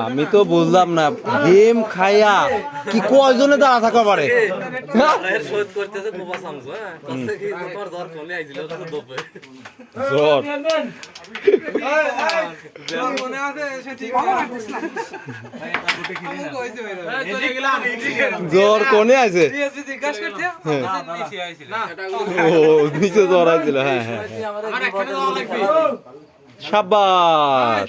আমি তো বুঝলাম না গেম খাইয়া কি কয়জনে দাঁড়া থাকতে পারে। জ্বর কোনে আছে নিচে জ্বর আইছিল। হ্যাঁ হ্যাঁ শাবাশ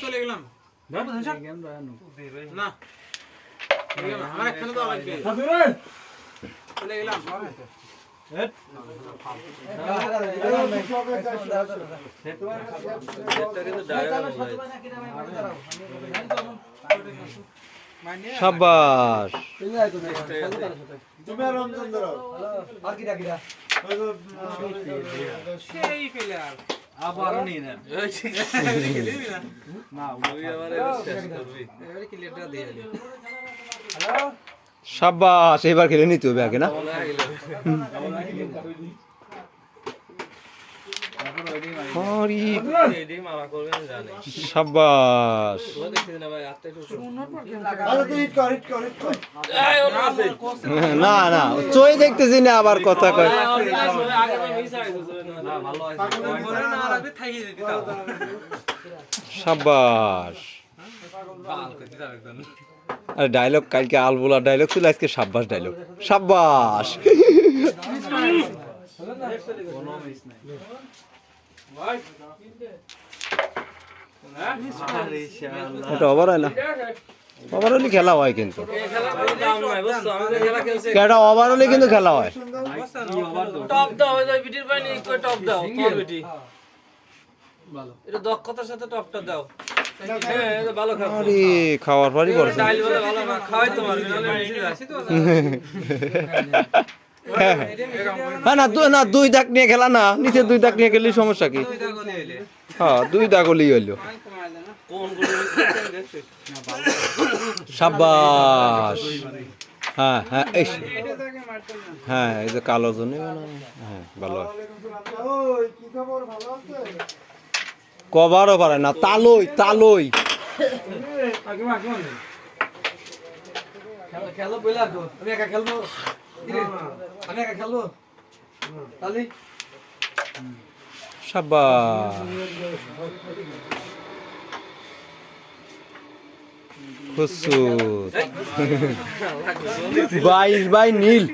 শাবাশ শাবাশ এবার খেলে নিতে হবে আগে না। শাবাশ না না চই দেখতেছি না আবার কথা কয়। শাবাশ আরে ডায়লগ কালকে আলবোলা ডায়লগ ছিল আজকে শাবাশ ডায়লগ। শাবাশ এটা ওভার হয় না, ওভার হলে খেলা হয় কিন্তু এটা ওভার হলে কিন্তু খেলা হয়। খাওয়ার পরই পড়ছে না দুই দাগ নিয়ে খেলা না, নিচে দুই দাগ নিয়ে খেলে সমস্যা কি? হ্যাঁ দুই দাগ হলেই হইলো। শাবাশ হ্যাঁ হ্যাঁ হ্যাঁ এই যে কালো জন্য হ্যাঁ ভালো কভারও পারে না। তালই তালই শাবাশ খুশুস 22 নীল